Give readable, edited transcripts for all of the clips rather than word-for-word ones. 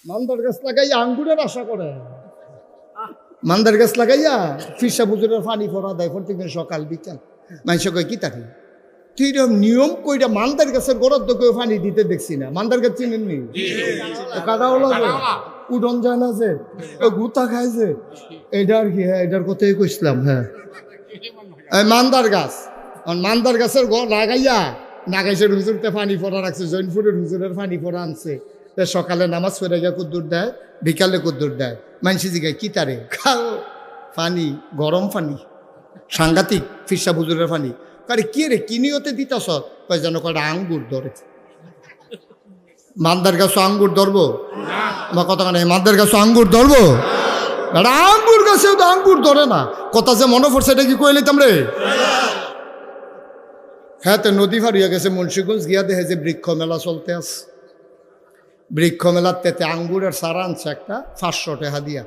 মান্দার গাছ লাগাইয়া আঙ্গুরের আশা করে, মান্দার গাছ লাগাইয়া ফিরসা বুজুরের পানি পড়া দেয় প্রত্যেকদিন সকাল বিকাল। মানুষ কয় কি তাকে তুই এরকম নিয়ম কইরা মান্দার গাছের গোড়ার দিকে পানি দিতে দেখছি না। মান্দার গাছ চিনেননি? কাটা হলো যে উডন যায় না যে গুতা খায় যে, এটা আর কি। হ্যাঁ, এটার কথাই কইছিলাম। হ্যাঁ, মান্দার গাছ, মান্দার গাছের লাগাইয়া নাগাইশের হুজুরতে পানি পড়া রাখছে, জৈনপুরের হুজুরের পানি পড়া আনছে। সকালে নামাজ পড়ে গিয়ে কুদ্দুর দেয়, বিকালে কুদ্দুর দেয়। মানসি জিগায় কি তারে খাও পানি, গরম পানি সাংঘাতিক, ফিরসা হুজুরের পানি। আরে কি রে কি নিয়তে দিতাস? কয় যেন কয়টা আঙ্গুর ধরে। মান্দার গাছ আঙ্গুর ধরবো? আমার কথা মানে মান্দার গাছ আঙ্গুর ধরবো? এটা আঙ্গুর গাছেও তো আঙ্গুর ধরে না। কথা যে মনে পড়ছে এটা কি কয়ে নিতাম রে? হ্যাঁ, তো নদী ফারিয়া গেছে মুন্সিগঞ্জ গিয়া দেখে যে বৃক্ষ মেলা চলতে আছে। বৃক্ষ মেলার তেতে আঙ্গুরের সারা আনছে একটা 500 টাকা দিয়া।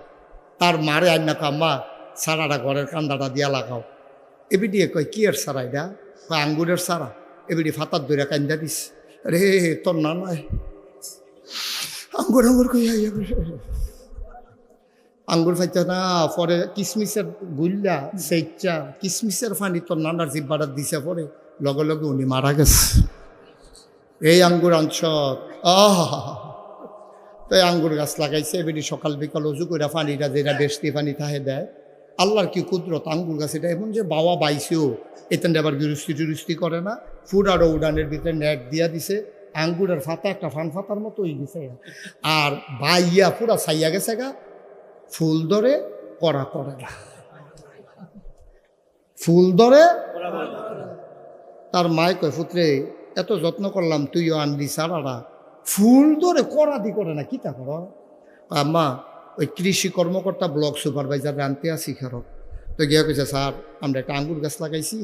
তার মারে আইন না কাম্মা সারাটা ঘরের কান্দাটা দিয়া লাগাও। এবিডিয়ে কয় কি এর সারা? এটা কয় আঙ্গুরের সারা। এবিডি ফাতার দইরা কান্দা দিস। রে তোর না নয় আঙ্গুর আঙ্গুর কই আঙ্গুর ফাইতে না। পরে কিসমিসের গুল্লা সেইচা কিসমিসের ফানি তোর নানার জিব্বাটা দিছে, পরে লগে লগে উনি মারা গেছে। এই আঙ্গুর আনছ তো আঙ্গুর গাছ লাগাইছে। এবারে সকাল বিকাল অজু করে পানিটা যেটা বেশি পানি তাহে দেয়। আল্লাহর কি কুদরত, আঙ্গুর গাছ এটা এমন যে বাবা বাইছেও এতেন আবার গিরুস্তি টুরুস্তি করে না। ফুড আরও উড়ানের ভিতরে নেট দিয়া দিছে। আঙ্গুরের ফাতা একটা ফান ফাতার মতো হয়ে গেছে, আর বাইয়া পুরা ছাইয়া গেছে গা। ফুল ধরে করা করে না, ফুল ধরে। তার মায় কয় পুত্রে এত যত্ন করলাম তুইও আনলি সারারা, ফুল ধরে করা দি করে না, কিতা কর? আম্মা ওই কৃষি কর্মকর্তা ব্লক সুপারভাইজার আনতে আসি খারক। তো গিয়া কইছে স্যার আমরা একটা আঙ্গুর গাছ লাগাইছি,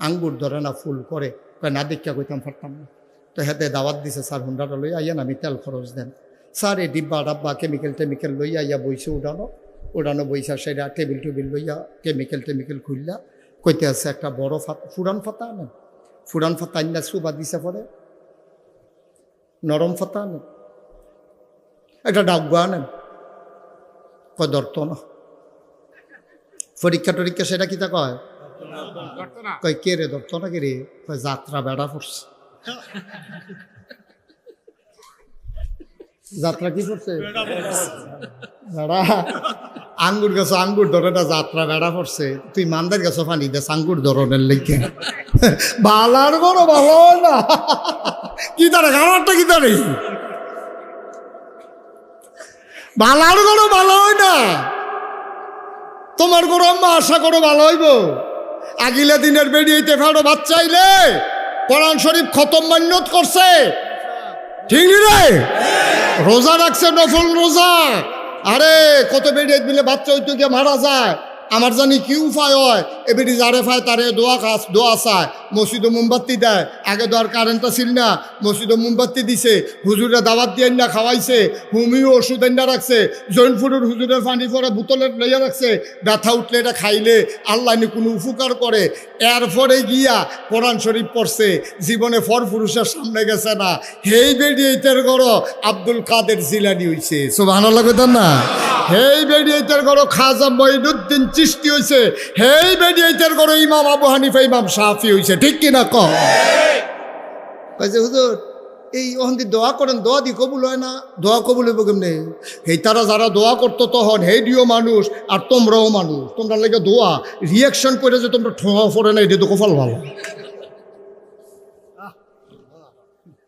আঙ্গুর ধরে না ফুল করে। কয় না দেখা কইতাম পারতাম না। তো হেতে দাওয়াত দিছে স্যার হুন্ডাটা লই আইয়ান, আমি তেল খরচ দেন। স্যার এই ডিব্বা ডাব্বা কেমিক্যাল লইয়া আইয়া বইছে উড়ানো বইসা সেটা টেবিল লইয়া কেমিক্যাল খুললা কইতে আছে একটা বড় ফুরান ফাতা আনেন। ফুরান ফাতা আইনা সুবা দিছে, পরে নরম ফাতা আনেন, একটা ডাব্বা আনেন। কয় ধরতো না। পরীক্ষা টরীক্ষা সেটা কিতা কয়? কয় কে রে ধরতো না কে রে? কয় যাত্রা বেড়া পড়ছে। যাত্রা কি করছে? বেড়া। আঙ্গুর গাছ আঙ্গুর ধরে না, যাত্রা বেড়া পড়ছে। তুই মান্দার গাছ পানি দেশ আঙ্গুর ধরনের লেগে বালার বড় ভালো হয় না। কি তারে খাবারটা কি তারে বালার বড় ভালো হয় না। তোমার গরু আম্মা আশা করো ভালো হইব। আগিলা দিনের বেরিয়েতে ফেরো বাচ্চাইলে কোরআন শরীফ খতম মান্যত করছে, ঠিক রে? রোজা রাখছে, নফল রোজা। আরে কত বেরিয়ে মিলে বাচ্চা হইতে গিয়ে মারা যায়। আমার জানি কি উপায় হয়? এবারে যারে পায় তারে দোয়া চায়, মসজিদে মোমবাতি দেয়। আগে তো আর কারেন্ট ছিল না, মসজিদে মোমবাতি দিছে, হুজুরে দাওয়াত দিয়ে না খাওয়াইছে, হোমিও ওষুধ এনে রাখছে, জৈনপুরের হুজুরের পানি পরে বোতলের লইয়া রাখছে। ব্যথা উঠলে এটা খাইলে আল্লাহ নি কোনো উপকার করে। এরপরে গিয়া কোরআন শরীফ পড়ছে, জীবনে পুরুষের সামনে গেছে না। হেই বেডিয়েতের গড় আব্দুল কাদের জিলানি হইছে, সুবহানাল্লাহ কইতাম না? হেই বেডিয়েতের গড় খাজা মঈনুদ্দিন চিশতি হইছে, হেই বেডিয়েতের গড় ইমাম আবু হানিফা ইমাম শাফি হইছে, ঠিক কিনা কও? কইছে হুজুর এই ওখান দোয়া করেন, দোয়া দি কবুল হয় না। দোয়া কবুল হইব কেমনে? হেই তারা যারা দোয়া করতো তখন হেই দিও মানুষ, আর তোমরাও মানুষ, তোমরা লেগে দোয়া রিয়াকশন করে যে তোমরা ঠোঁয়া পড়ে না, এটা তো কপাল ভালো।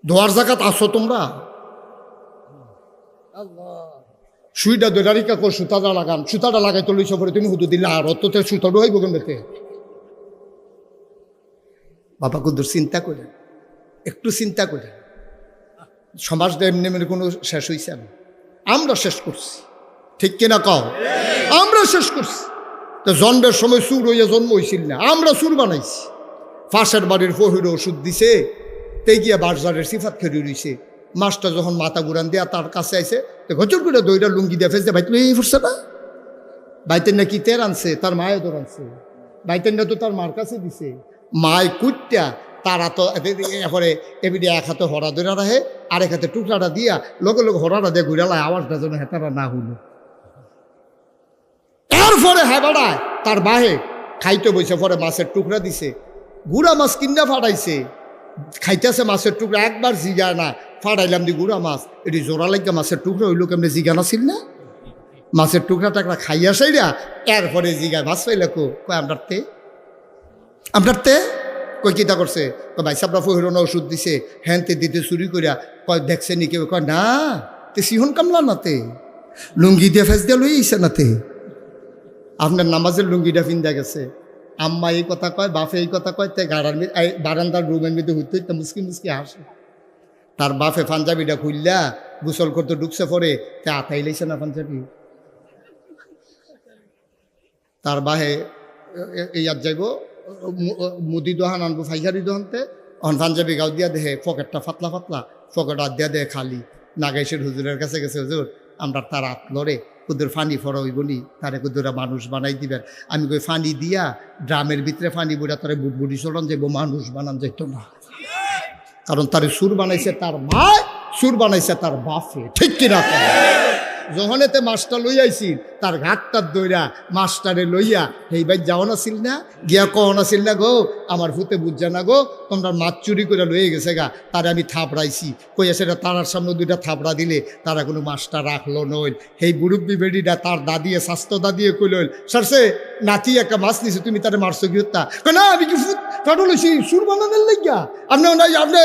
দোয়ার জায়গাত আসো তোমরা। সুইটা দৈরারিকা কর সুতাটা লাগান, সুতাটা লাগাই তো লইছ পরে তুমি হুদু দিলে আর অততে সুতাটা হইব কেমনেতে? বাবা কুদ্দুর চিন্তা করেন, একটু চিন্তা করেন। সমাজটা এমনি এমনি কোনো শেষ হয়েছে না, আমরা শেষ করছি, ঠিক কিনা কও? আমরা শেষ করছি। তো জন্মের সময় সুর হইয়া জন্ম হয়েছিল না, আমরা সুর বানাইছি। পাশের বাড়ির ফহির ওষুধ দিছে, তে গিয়া বাজারের সিফাত খেয়ে রয়েছে। মাছটা যখন মাথা ঘুরান দেয়া তার কাছে আইসে, তো গচর করে দইটা লুঙ্গি দিয়ে ফেসে বাইতে এই ফুটছে না। বাইতেন না কি তের আনছে, তার মায়ে তোর আনছে। বাইতেন না তো তার মার কাছে দিছে। মায় কুটটা তারা তো এরপরে এবিডি এক হাতে হরা ধরে রাখে, আরেক হাতে টুকরাটা দিয়া লগে লগে হরাটা দিয়ে ঘুরালায় আওয়াজটা যেন হেতারা না হইল। এরপরে হ্যাঁ বেড়ায় তার বাহে খাইতে বইছে, পরে মাছের টুকরা দিছে, গুড়া মাছ কিনা ফাটাইছে, খাইতেছে মাছের টুকরা, একবার জিগায় না, ফাটাইলাম দি গুড়া মাছ, এটি জোড়া লাগিয়া মাছের টুকরা হইল কেমনি জিগানা ছিল না, মাছের টুকরা টাকরা খাইয়া সাইরা এরপরে জিগায় মাছ পাইলে কয় আপনার তে কই কিতা করছে, ভাই সাবরা ফহিরনা ওষুধ দিছে, হ্যানতে দিতে চুরি করিয়া কয় দেখছে নি কেউ, কয় না তে সিহন কামলা নাতে লুঙ্গি দিয়ে ফেস দিয়ে লইছে নাতে, আপনার নামাজের লুঙ্গিটা ফিন্দা গেছে। আম্মা এই কথা কয়, বাপে এই কথা কয়, তে বারান্দার রুমের মধ্যে হইতে হইতে মুসকি মুসকি হাসে। তার বাপে পাঞ্জাবিটা খুললা গোসল করতে ঢুকছে, পরে তে আতাই লাইছে না পাঞ্জাবি। তার বাহে ইয়ার যাইব মুদি দোহান আনবো ফাইকারি দোহানতে, অন পাঞ্জাবি গাও দিয়া দেহে পকেটটা ফাতলা ফাতলা, পকেট হাত দিয়া দেহে খালি। নাগাইশের হুজুরের কাছে গেছে, হুজুর আমরা তার হাত লড়ে কুদুর ফানি ফরা হইবনি, তারে কুদুরা মানুষ বানাই দিবেন। আমি কই ফানি দিয়া ড্রামের ভিতরে ফানি বুড়া তারে বুটবুটি চলন যাইব, মানুষ বানান যাইতো না, কারণ তারে সুর বানাইছে তার মা, সুর বানাইছে তার বাপে, ঠিক কিনা? যখনেতে মাছটা লই আইছি তার ঘাটটার দইরা মাছটারে লইয়া এই ভাই যাওয়া নাছিল না, গিয়া কহ নাছিল না, গো আমার ফুতে বুঝছে না গো, তোমরা মাছ চুরি করে লইয়ে গেছে গা, তারে আমি থাপড়াইছি, কইয়া সেটা তারার সামনে দুইটা থাপড়া দিলে তারা কোনো মাছটা রাখলো নইল। সেই মুরব্বী বেডিটা তার দাদিয়ে স্বাস্থ্য দাদিয়ে কইল, সারসে নাতি একটা মাছ নিছে, তুমি তারে মারছো কি হত্যা? না আমি কি ফুট কাটো লইছি সুর বানানোর লাগিয়া, আপনি আপনি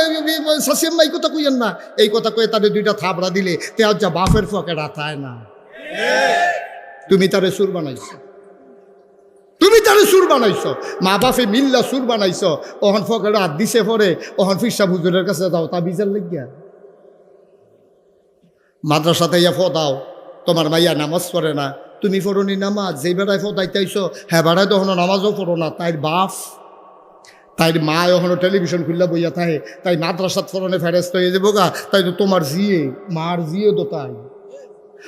শাসিয়াম এই কথা কইয়েন না, এই কথা কয়ে তাদের দুইটা থাপড়া দিলে তে যা বাপের ফকে রাতায় না। তুমি তারে সুর বানাইছো, তুমি তারে সুর বানাইছো, মা বাপে মিল্লা সুর বানাইছো, ওহন ফকেট হাত দিছে, পরে ওহন ফিরসা হুজুরের কাছে দাও তা বিচার লাগিয়া। মাদ্রাসাতে ইয়া ফদাও, তোমার মাইয়া নামাজ পড়ে না, তুমি পড়নি নামাজ, যেই বেড়ায় ফদাইতেইছো হ্যাঁ বেড়ায় তখন নামাজও পড়ো না, তাই বাপ তাই মা এখনো টেলিভিশন খুললা বইয়া থাকে, তাই মাদ্রাসাত ফরনে ফেরেস্ত হয়ে যাবো গা, তাই তো তোমার জিয়ে মার জিয়ে তো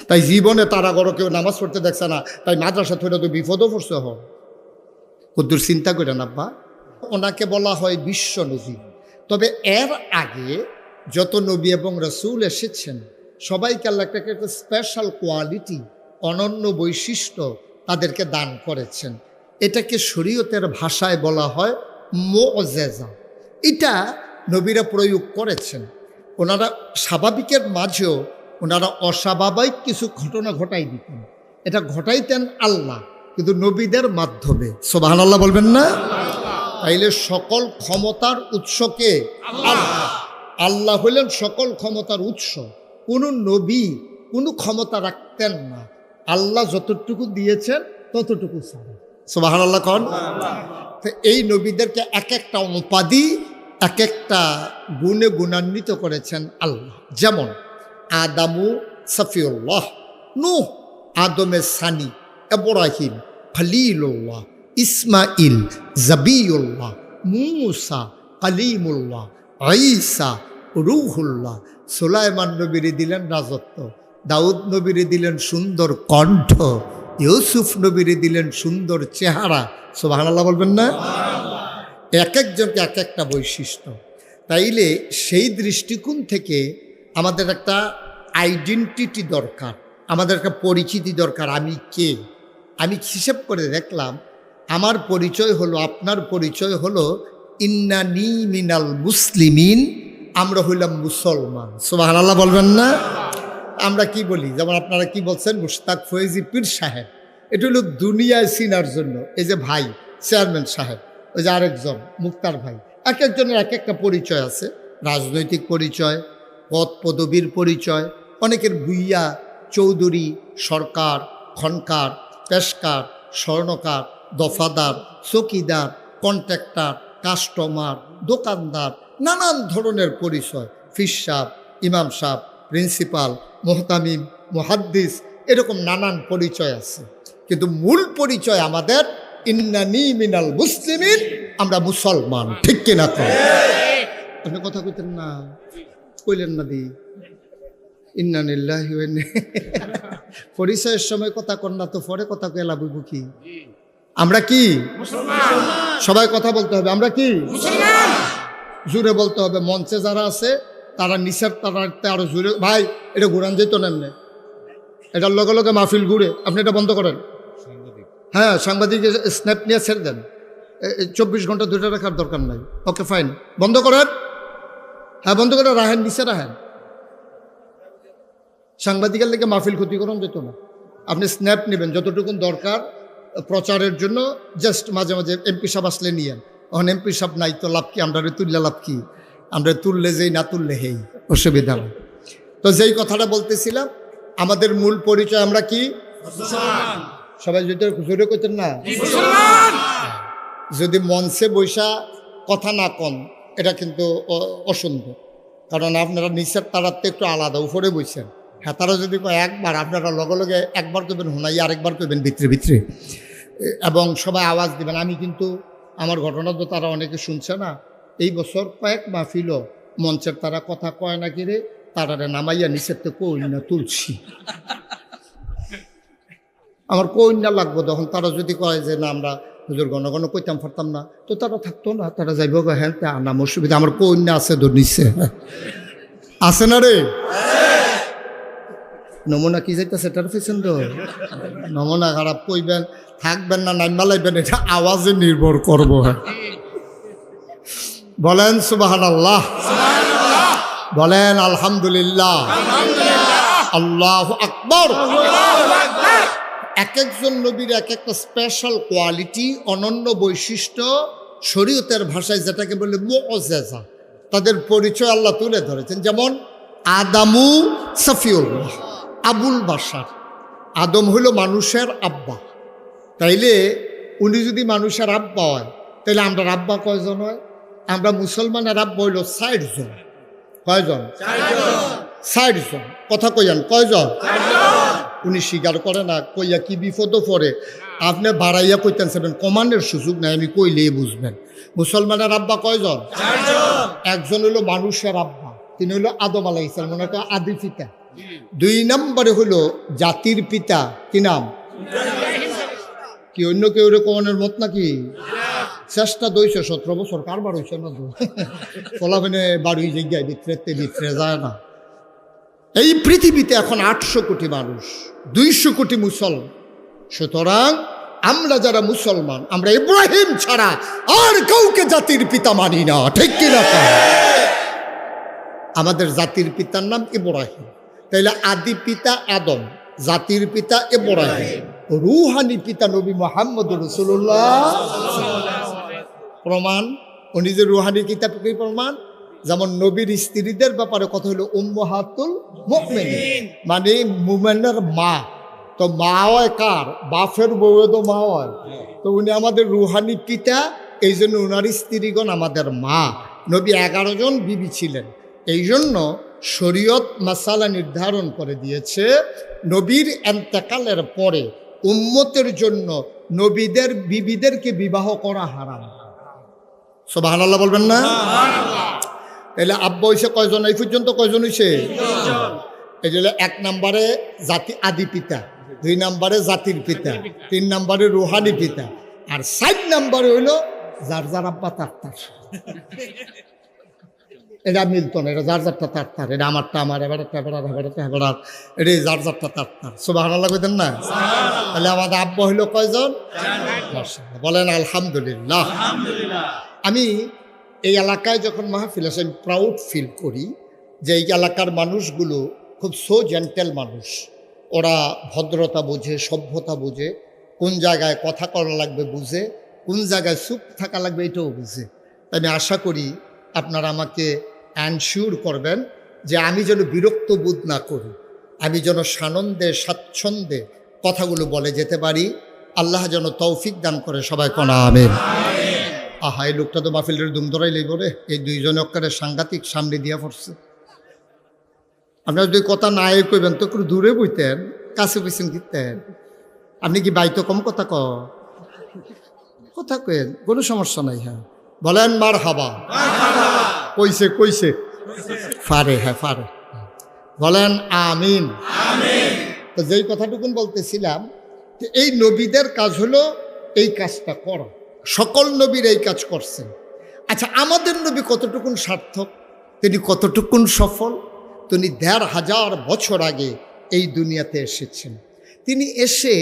তাই জীবনে তারা গড় কেউ নামাজ পড়তে দেখছে না, তাই মাদ্রাসা থইলে তো বিপদও পড়ছে হ। কদ্দুর চিন্তা করে না বা, ওনাকে বলা হয় বিশ্ব নবী। তবে এর আগে যত নবী এবং রসুল এসেছেন সবাইকে আল্লাহ একটা স্পেশাল কোয়ালিটি, অনন্য বৈশিষ্ট্য তাদেরকে দান করেছেন। এটাকে শরীয়তের ভাষায় বলা হয় মুআজিজা। এটা নবীরা প্রয়োগ করেছেন। ওনারা স্বাভাবিকের মাঝেও ওনারা অস্বাভাবিক কিছু ঘটনা ঘটাই দিতেন, এটা ঘটাইতেন আল্লাহ, কিন্তু নবীদের মাধ্যমে। সুবহানাল্লাহ বলবেন না? তাইলে সকল ক্ষমতার উৎসকে আল্লাহ, আল্লাহ হইলেন সকল ক্ষমতার উৎস। কোনো নবী কোনো ক্ষমতা রাখতেন না, আল্লাহ যতটুকু দিয়েছেন ততটুকু ছাড়া। সুবহানাল্লাহ কোন? তো এই নবীদেরকে এক একটা উপাধি, এক একটা গুণে গুণান্বিত করেছেন আল্লাহ। যেমন আদামু সফিউল্লাহ, নূহ আদমের সানি, ইব্রাহিম খলিলুল্লাহ, ইসমাইল জবিউল্লাহ, মুসা কালিমুল্লাহ, ঈসা রূহুল্লাহ। সুলাইমান নবীরে দিলেন রাজত্ব, দাউদ নবীরে দিলেন সুন্দর কণ্ঠ, ইউসুফ নবীরে দিলেন সুন্দর চেহারা। সুবহানাল্লাহ বলবেন না? এক একজনকে এক একটা বৈশিষ্ট্য। তাইলে সেই দৃষ্টিকোণ থেকে আমাদের একটা আইডেন্টিটি দরকার, আমাদের একটা পরিচিতি দরকার। আমি কে? আমি হিসেব করে দেখলাম আমার পরিচয় হলো, আপনার পরিচয় হলো ইন্নানি মিনাল মুসলিমিন, আমরা হইলাম মুসলমান। সুবহানাল্লাহ বলবেন না? আমরা কি বলি, যেমন আপনারা কি বলছেন মুশতাক ফয়েজি পীর সাহেব, এটা হলো দুনিয়ায় চিনার জন্য। এই যে ভাই চেয়ারম্যান সাহেব, ওই যে আরেকজন মুক্তার ভাই, এক একজনের এক একটা পরিচয় আছে। রাজনৈতিক পরিচয়, পদ পদবীর পরিচয়, অনেকের ভুইয়া, চৌধুরী, সরকার, খনকার, পেশকার, স্বর্ণকার, দফাদার, চকিদার, কন্ট্রাক্টর, কাস্টমার, দোকানদার, নানান ধরনের পরিচয়। ফিস সাহেব, ইমাম সাহেব, প্রিন্সিপাল, মোহতামিম, মুহাদ্দিস, এরকম নানান পরিচয় আছে। কিন্তু মূল পরিচয় আমাদের ইন্নানি মিনাল মুসলিমিন, আমরা মুসলমান। ঠিক কিনা? তো আপনি কথা কইতেন না, কইলেন না দি ইন্নানিল্লাহি ওয়া ইন্না, পরিচয়ের সময় কথা কন না তো পরে কথা কইলা বুঝবো কি? আমরা কি মুসলমান? সবাই কথা বলতে হবে, আমরা কি মুসলমান? জুড়ে বলতে হবে। মঞ্চে যারা আছে তারা নিচের তারাতে আরো জোরে, ভাই এটা ঘুরান যেত না এমনি, এটার লগে লগে মাহফিল ঘুরে, আপনি এটা বন্ধ করেন। হ্যাঁ, সাংবাদিক স্ন্যাপ নিয়ে ছেড়ে দেন, 24 ঘন্টা ধরে রাখার দরকার নাই। ওকে ফাইন, বন্ধ করেন। হ্যাঁ বন্ধ করে রাখেন, নিচে রাখেন। সাংবাদিকের লেগে মাহফিল ক্ষতিকরণ যেত না। আপনি স্ন্যাপ নেবেন যতটুকুন দরকার প্রচারের জন্য, জাস্ট মাঝে মাঝে এমপি সাহেব আসলে নিয়েন। এখন এমপি সাহেব নাই তো লাভ কি, আমরা তুললে লাভ কি, আমরা তুললে যেই না তুললে হেই, অসুবিধা নেই। তো যেই কথাটা বলতেছিলাম, আমাদের মূল পরিচয় আমরা কি? সবাই যদি জোরে করতেন না, যদি মঞ্চে বৈশা কথা না কন এটা কিন্তু অসুন্দর, কারণ আপনারা নিচের তারাতে একটু আলাদা, উপরে বইছেন। হ্যাঁ, তারা যদি একবার, আপনারা লগে লগে একবার করবেন হুনাই, আরেকবার করবেন ভিতরে ভিতরে, এবং সবাই আওয়াজ দিবেন। আমি কিন্তু আমার ঘটনা তো তারা অনেকে শুনছে না, এই বছর কয়েক মাহফিল মঞ্চের তারা কথা কয় না কিরে, তারারে নামাইয়া নিচের তো কই না তুলছি। আমার কই না লাগবো তখন, তারা যদি কয় যে না আমরা হুজুর ঘন ঘন কইতাম পারতাম না, তো তারা থাকতো না, তারা যাইব হ্যাঁ নাম অসুবিধা, আমার কই না আছে তো নিচে আছে না রে। নমুনা কি যাইতেছে এটার পেছন তো, নমুনা খারাপ কইবেন, থাকবেন না নাইমা লাইবেন, এটা আওয়াজে নির্ভর করবো। হ্যাঁ বলেন সুবহানাল্লাহ, বলেন আলহামদুলিল্লাহ, আল্লাহু আকবার। এক একজন নবীর এক একটা স্পেশাল কোয়ালিটি, অনন্য বৈশিষ্ট্য, শরীয়তের ভাষায় যেটাকে বলে মুআজ্জাজা, তাদের পরিচয় আল্লাহ তুলে ধরেছেন। যেমন আদামু সফিউল্লাহ, আবুল বাশার। আদম হইল মানুষের আব্বা, তাইলে উনি যদি মানুষের আব্বা হয়, তাইলে আমরা আব্বা কয়জন হয়? আমরা মুসলমানের আব্বা হইল 60 জন। কয়জন? 60 জন। কথা কইয়ান কয়জন? উনি স্বীকার করে না, কইয়া কি বিপদও পড়ে। আপনি বাড়াইয়া কইতেন সেবেন, কমান্ডের সুযোগ নাই, আমি কইলেই বুঝবেন। মুসলমানের আব্বা কয়জন? একজন হইল মানুষের আব্বা, তিনি হইল আদম আলাইহিস সালাম, ওনাকে আদি পিতা। 2 নম্বরে হইল জাতির পিতা, কি নাম? কি অন্য কেউ কমানের মত নাকি? চেষ্টা 217 বছর কারবার হয়েছে না তো, ফলাফেনে বাড়ি জায়গায় ভিতরে ভিতরে যায় না। এই পৃথিবীতে এখন 800 কোটি মানুষ, 200 কোটি মুসলমান। সুতরাং আমরা যারা মুসলমান, আমরা ইব্রাহিম ছাড়া আর কাউকে জাতির পিতা মানি না, ঠিক কিনা? আমাদের জাতির পিতার নাম ইব্রাহিম। তাইলে আদি পিতা আদম, জাতির পিতা ইব্রাহিম, রুহানি পিতা নবী মুহাম্মদ রাসূলুল্লাহ। প্রমাণ, উনি যে রুহানি কিতাব, কি প্রমাণ? যেমন নবীর স্ত্রীদের ব্যাপারে কথা হলো উম্মাহাতুল মুমিনিন, মানে মুমিনের মা। তো মা হয় কার? বাপের বউ তো মা হয়। তো উনি আমাদের রুহানি পিতা, এই জন্য ওনার স্ত্রীগণ আমাদের মা। নবী 11 জন বিবি ছিলেন। এই জন্য শরীয়ত মাসালা নির্ধারণ করে দিয়েছে, নবীর এন্তেকালের পরে উম্মতের জন্য নবীদের বিবিদেরকে বিবাহ করা হারাম। সুবহানাল্লাহ বলবেন না? তাহলে আব্বা হইছে কয়জন? এই পর্যন্ত কয়জন হইছে? এই যে 1 নম্বরে জাতি আদি পিতা, 2 নম্বরে জাতির পিতা, 3 নম্বরে রুহানি পিতা, আর 4 নম্বরে হইল যার যার আব্বা তার তার। এটা মিলতো না, এটা যার যারটা তার তার, এটা আমারটা আমার, এবারটা এবার, এবারটা এবার, এটা যার যারটা তার তার। সুবহানাল্লাহ কইতেন না? তাহলে আমাদের আব্বা হইল কয়জন? বলেন আলহামদুলিল্লাহ। আমি এই এলাকায় যখন মাহফিল আসে, আমি প্রাউড ফিল করি যে এই এলাকার মানুষগুলো খুব সো জেন্টেল মানুষ। ওরা ভদ্রতা বোঝে, সভ্যতা বোঝে, কোন জায়গায় কথা করা লাগবে বুঝে, কোন জায়গায় চুপ থাকা লাগবে এটাও বুঝে। তাই আমি আশা করি আপনারা আমাকে অ্যানশিওর করবেন যে আমি যেন বিরক্ত বোধ না করি, আমি যেন সানন্দে স্বাচ্ছন্দ্যে কথাগুলো বলে যেতে পারি। আল্লাহ যেন তৌফিক দান করে, সবাই কোনা আমিন। আহা, এই লোকটা তো মাহফিলের দুম ধরাই লইব রে। এই 2 জন অক্ষরে সাংঘাতিক সামনে দিয়া পড়ছে। আপনার যদি কথা নাই কইবেন তো একটু দূরে বইতেন, কাছে বইছেন দিতেন। আপনি কি বাইতো কম কথা কথা কেন, কোনো সমস্যা নাই। হ্যাঁ বলেন মারহাবা। কইছে কইছে ফারে, হ্যাঁ ফারে, বলেন আমিন। তো যেই কথাটুকুন বলতেছিলাম, এই নবীদের কাজ হলো এই কাজটা করা। সকল নবীর এই কাজ করছেন। আচ্ছা, আমাদের নবী কতটুকুন সার্থক? তিনি কতটুকুন সফল? তিনি ১৫০০ বছর আগে এই দুনিয়াতে এসেছেন। তিনি এসে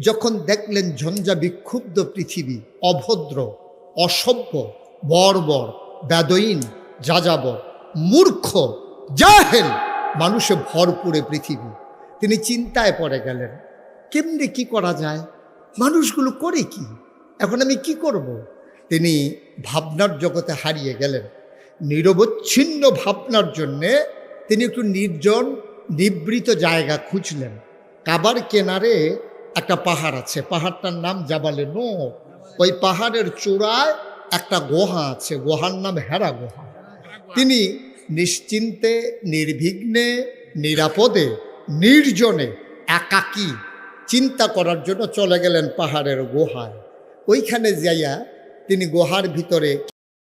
যখন দেখলেন ঝঞ্ঝা বিক্ষুব্ধ পৃথিবী, অভদ্র, অসভ্য, বর্বর, বেদইন, যাযাবর, মূর্খ, জাহেল মানুষে ভরপুরে পৃথিবী, তিনি চিন্তায় পড়ে গেলেন কেমনে কি করা যায়, মানুষগুলো করে কি, এখন আমি কি করব। তিনি ভাবনার জগতে হারিয়ে গেলেন। নিরবচ্ছিন্ন ভাবনার জন্যে তিনি একটু নির্জন নিবৃত জায়গা খুঁজলেন। কাবার কেনারে একটা পাহাড় আছে, পাহাড়টার নাম জাবালে নূর। ওই পাহাড়ের চূড়ায় একটা গুহা আছে, গুহার নাম হেরা গুহা। তিনি নিশ্চিন্তে, নির্বিঘ্নে, নিরাপদে, নির্জনে, একাকী চিন্তা করার জন্য চলে গেলেন পাহাড়ের গুহায়। ওইখানে যাইয়া তিনি গুহার ভিতরে